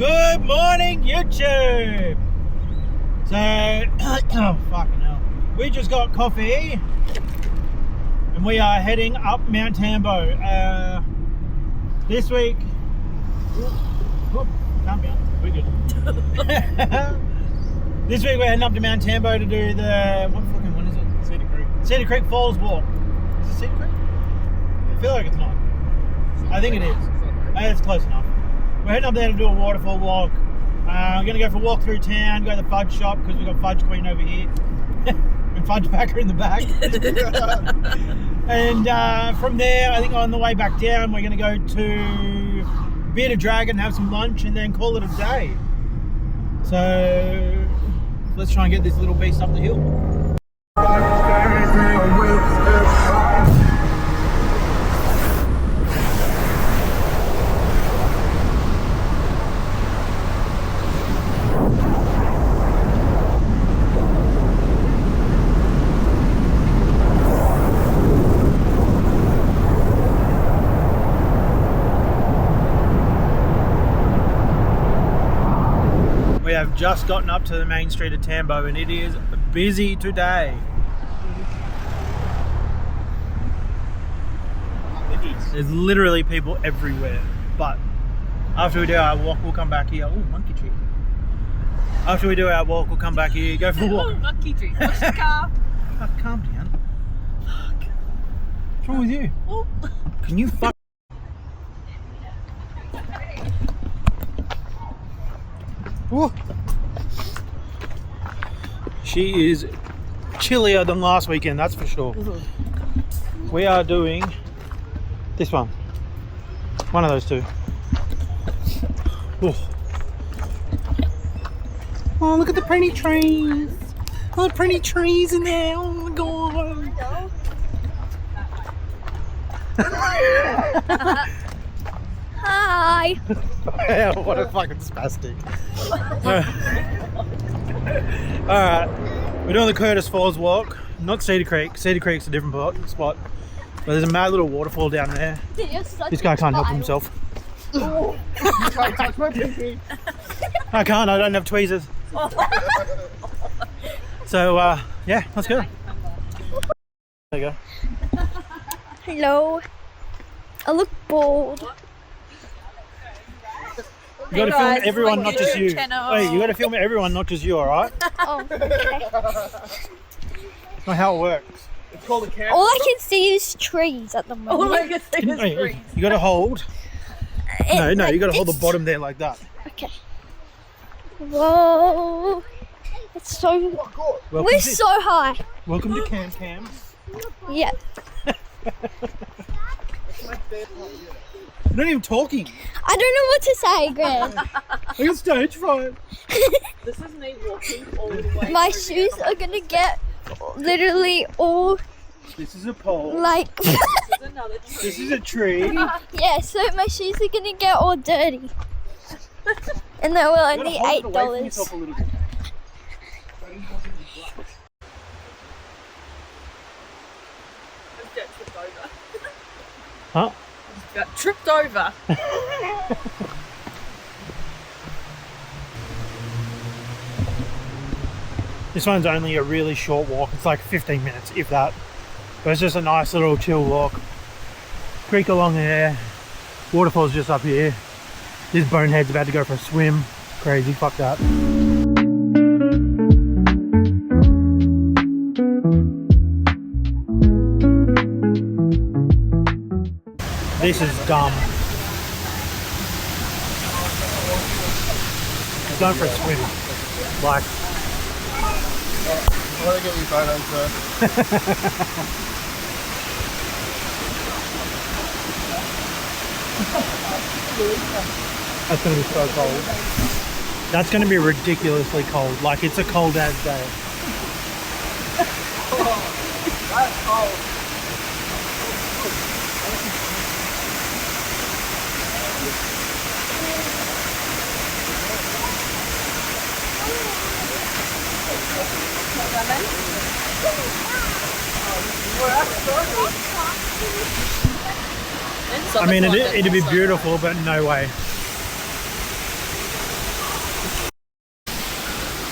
Good morning, YouTube! So, oh fucking hell. We just got coffee and we are heading up Mt Tambo. This week, calm down, we're good. This week we're heading up to Mt Tambo to do the, what fucking one is it? Cedar Creek. Cedar Creek Falls Walk. Is it Cedar Creek? I feel like it's not. I think it is. It's close enough. We're heading up there to do a waterfall walk. We're going to go for a walk through town, go to the fudge shop because we've got Fudge Queen over here and Fudge Packer in the back. And from there, I think on the way back down, we're going to go to Bearded Dragon, have some lunch and then call it a day. So let's try and get this little beast up the hill. We have just gotten up to the main street of Tambo and it is busy today. There's literally people everywhere, but after we do our walk we'll come back here. Oh, monkey tree. After we do our walk we'll come back here, go for a walk. Oh, monkey tree. Push the car. Fuck, calm down. Fuck. What's wrong with you? Oh. Can you fuck? Ooh. She is chillier than last weekend, that's for sure. We are doing this one. One of those two. Ooh. Oh, look at the pretty trees. Oh, the pretty trees in there. Oh my god. Hi. What a fucking spastic. Alright, we're doing the Curtis Falls walk, not Cedar Creek. Cedar Creek's a different spot. But there's a mad little waterfall down there. This guy can't help himself. You can't touch my pinky. I can't, I don't have tweezers. So, yeah, let's go. There you go. Hello. I look bored. You gotta film everyone, not just you. channel. Wait, you gotta film everyone, not just you, alright? Oh, okay. That's not how it works. It's called a camp. All I can see is trees at the moment. All I can see is Wait, trees. you gotta hold. No, you like gotta hold the this. bottom there like that. Okay. Whoa. It's so... Welcome We're to, so high. welcome to Cam Cam. Yeah. You're not even talking. I don't know what to say, Graham. I got stage fright. This is me walking all the way. My shoes are gonna get literally all This is a pole. like... This is another tree. This is a tree. Yeah, so my shoes are gonna get all dirty. And they were only $8. A little bit. Just got tripped over. Huh? Just got tripped over. This one's only a really short walk. It's like 15 minutes, if that. But it's just a nice little chill walk. Creek along there. Waterfall's just up here. This bonehead's about to go for a swim. Crazy, fuck that. This is dumb. He's going for a swim. Like, I want to get your photos first. that's gonna be so cold. That's gonna be ridiculously cold. Like, it's a cold as day. That's cold. I mean, it'd be beautiful, but no way.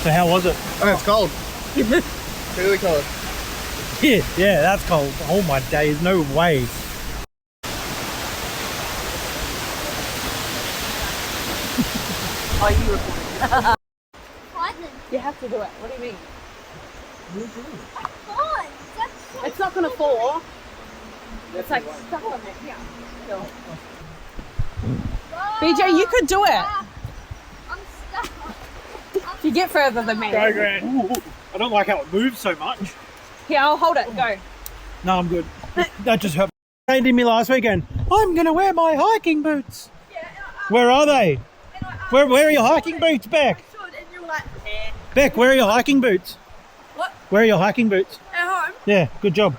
So how was it? Oh, it's cold. Really cold. Yeah, that's cold. Oh my days, no way. Are you recording? Fun. You have to do it. What do you mean? Fun. That's so It's not gonna fall. It's like stuck on it. Yeah. No. BJ, you could do it. I'm stuck. If you get further than me. Go, Grant. Ooh, I don't like how it moves so much. Here, I'll hold it. Go. No, I'm good. That just hurt. They did me last weekend. I'm gonna wear my hiking boots. Where are they? Where are your hiking boots, Beck? And you're like, eh. Beck, where are your hiking boots? What? Where are your hiking boots? At home. Yeah, good job.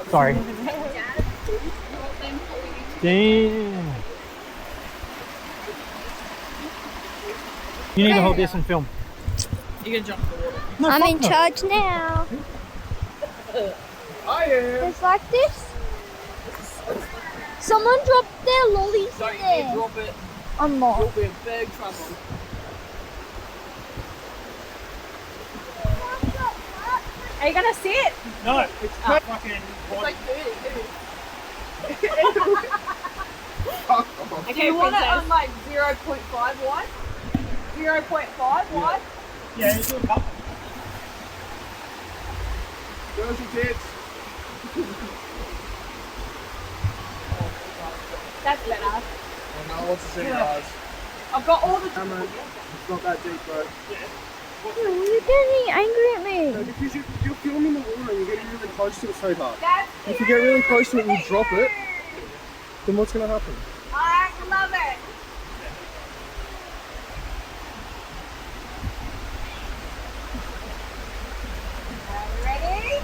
Sorry. Damn. You need to hold this and film. You can jump in the water. No, I'm fuck in no. charge now. I am. It's like this. Someone dropped their lollies Don't in you there. drop it. I'm not. You'll be in big trouble. Are you gonna sit? No, it's fucking. It's like dirty. Fuck off. Okay, you want it on like 0.5 wide? 0.5 wide? Yeah, it's a couple. Girls and tits. That's better. Oh no, what's the same guys? I've got all the Cameron, it's not that deep, bro. You're getting angry at No, me. because you're filming the water and you're getting really close to it so hard. That's If you get really close to it and you drop it, then what's going to happen? I love it. Ready?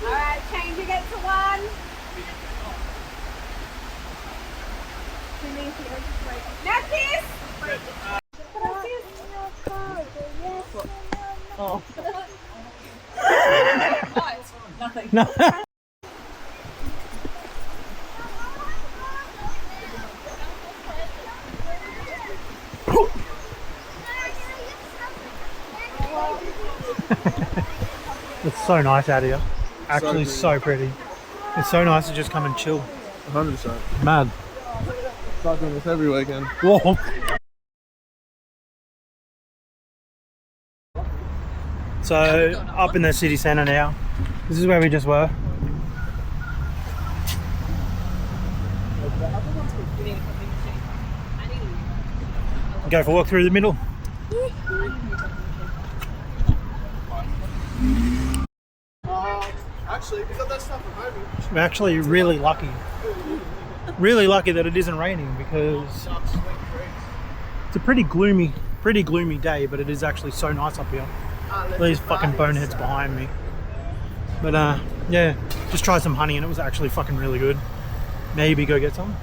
Alright, changing it to 1. Now kiss! Oh. Nothing. No. It's so nice out here. Actually, so pretty. It's so nice to just come and chill. 100%. Mad. Start doing this every weekend. Whoa. So, up in the city centre now. This is where we just were. Go for a walk through the middle. Actually, we got that stuff at home. We're actually really lucky. Really lucky that it isn't raining because it's a pretty gloomy day, but it is actually so nice up here. These fucking boneheads behind me. But yeah, just tried some honey and it was actually fucking really good. Maybe go get some.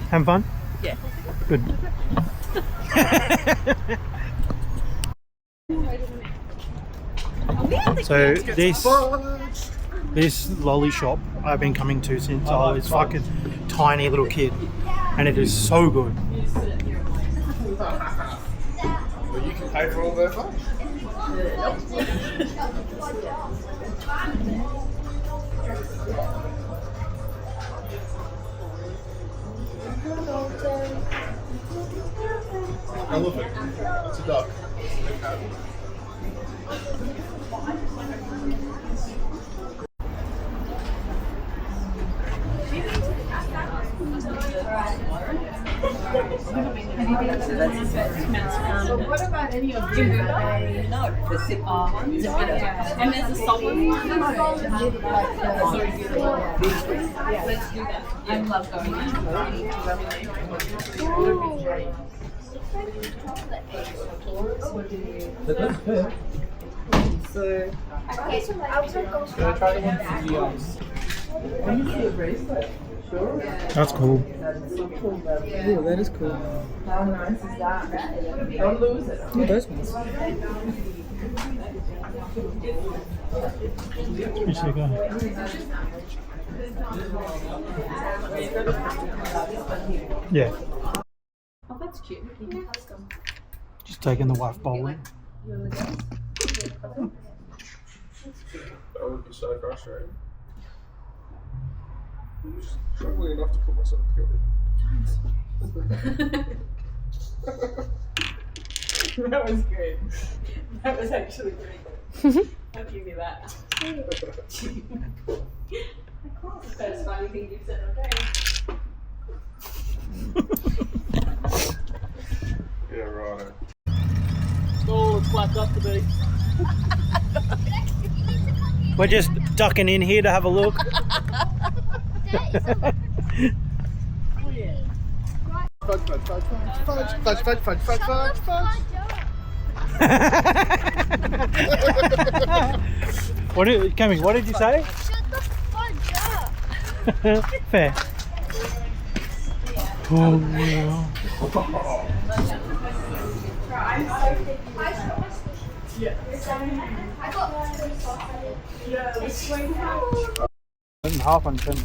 Having fun? Yeah. Good. So this lolly shop I've been coming to since I was fucking tiny little kid, and it is so good. Well, you can pay for all their fun. Elephant. It's a duck. What about any of you? No, the simple ones. And there's a solid one. Let's do that. I love going That's cool. Oh, that is cool. How nice is that? Don't lose it. Oh, those ones. You should go. Yeah. Just taking the wife bowling. That would be so frustrating. I'm just struggling enough to put myself together. That was good. That was actually pretty good. I'll give you that. First funny thing you've said all day. Yeah, right. Oh, it's blacked up to be. We're just ducking in here to have a look. Fudge, fudge, fudge, fudge, fudge, fudge, fudge, fudge, fudge, fudge. Kammy, what did you say? Shut the fudge up. Fair. Oh, wow. Half on 10.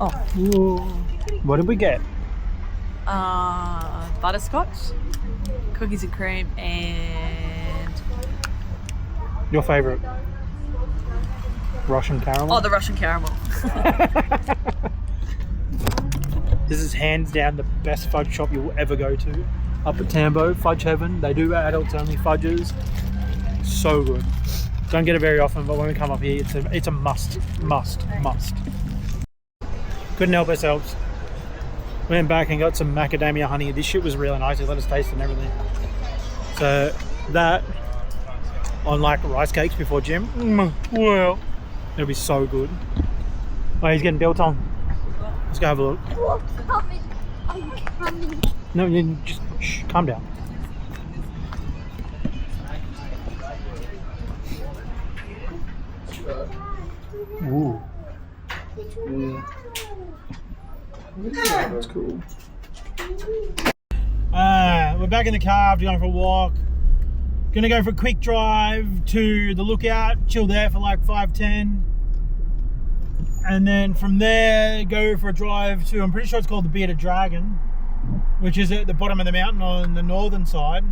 Oh. Ooh. What did we get? Butterscotch, cookies and cream, and Your favourite? Russian caramel? oh, the Russian caramel. This is hands down the best fudge shop you'll ever go to. Up at Tambo, Fudge Heaven. They do adults only fudges. So good. Don't get it very often, but when we come up here, it's a must. Couldn't help ourselves. Went back and got some macadamia honey. This shit was really nice. They let us taste it and everything. So that on like rice cakes before gym. Well, it'll be so good. Oh, he's getting built on. Let's go have a look. I'm coming. I'm coming. No, you just calm down. Ooh. Yeah. That's cool. We're back in the car after going for a walk. Gonna go for a quick drive to the lookout, chill there for like 5-10. And then from there, go for a drive to, I'm pretty sure it's called the Bearded Dragon, which is at the bottom of the mountain on the northern side.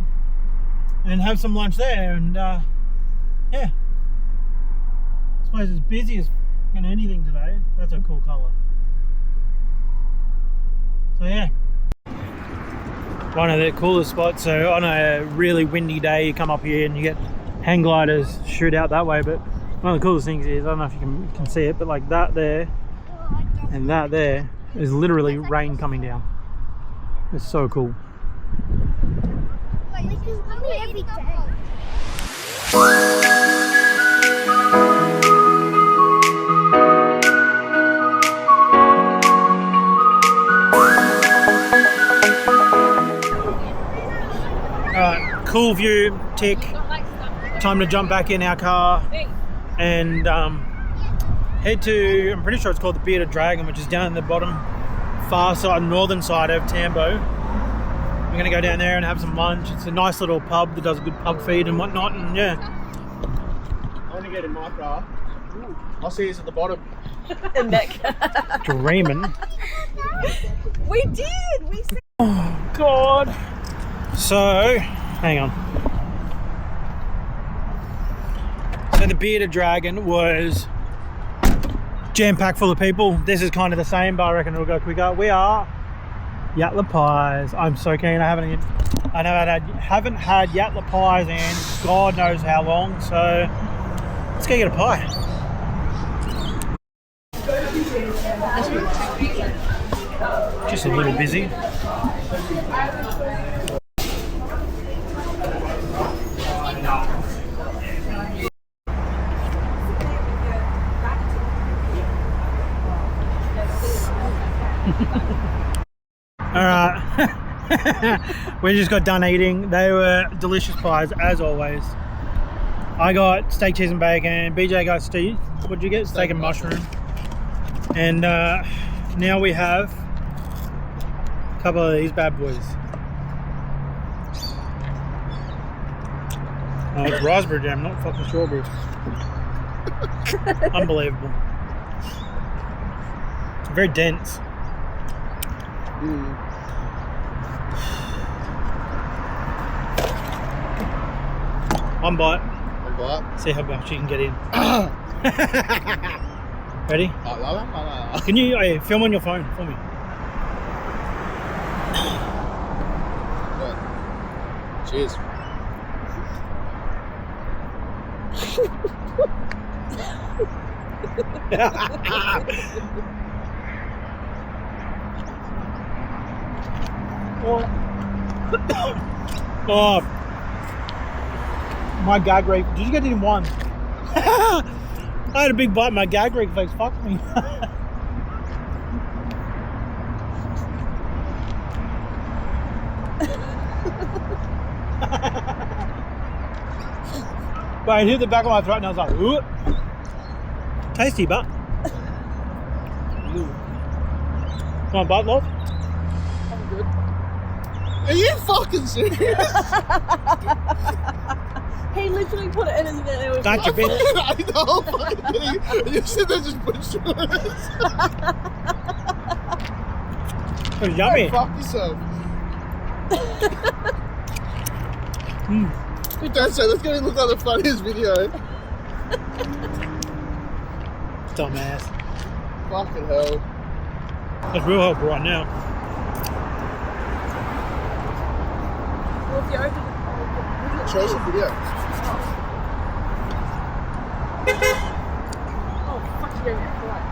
And have some lunch there, and yeah. I suppose it's busy as anything today. That's a cool colour. So yeah. One of the coolest spots. So on a really windy day, you come up here and you get hang gliders shoot out that way. But one of the coolest things is, I don't know if you can see it, but like that there and that there is literally rain coming down. It's so cool. Wait, this is coming every day. Alright, cool view, tick. Time to jump back in our car and head to, I'm pretty sure it's called the Bearded Dragon, which is down in the bottom far side, northern side of Tambo. We're going to go down there and have some lunch. It's a nice little pub that does a good pub feed and whatnot, and yeah. I'm gonna get in my car. I'll see you at the bottom. And that Dreaming. we did. We said. Oh, God. So, hang on. So the Bearded Dragon was jam-packed full of people. This is kind of the same, but I reckon it'll go quicker. We are yatala pies. I'm so keen. I haven't had yatala pies in God knows how long. So let's go get a pie. Just a little busy. Alright, we just got done eating. They were delicious pies as always. I got steak, cheese and bacon. BJ got steak. What did you get? Steak and mushroom. And now we have a couple of these bad boys. Oh, it's raspberry jam, not fucking strawberry. Unbelievable. Very dense. One bite. One bite. See how much you can get in. Ready? Oh, Can you film on your phone for me? Cheers. Oh, my gag reflex. Did you get it in one? I had a big bite. My gag reflex fucked me. But I hit the back of my throat and I was like, ooh. Tasty, but. Want a bite, love? I'm good. Are you fucking serious? He literally put it in his mouth. It was Don't you bitch. I know, fucking kidding. You said they just put shit on it. It was yummy. Fuck yourself. You don't say that's going to look like the funniest video. Dumbass. Fucking hell. That's real helpful right now. Well, if you open it, Show us a video. oh, fuck you, right.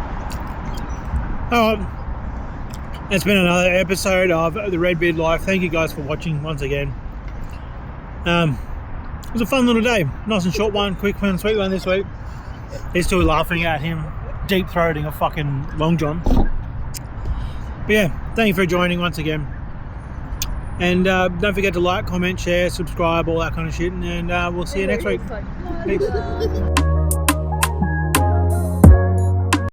Oh, it's been another episode of the Redbeard Life. Thank you guys for watching once again. It was a fun little day. Nice and short one, quick one, sweet one this week. He's still laughing at him deep throating a fucking Long John. But yeah, thank you for joining once again. And don't forget to like, comment, share, subscribe, all that kind of shit. And we'll see you next week. It's like, Peace.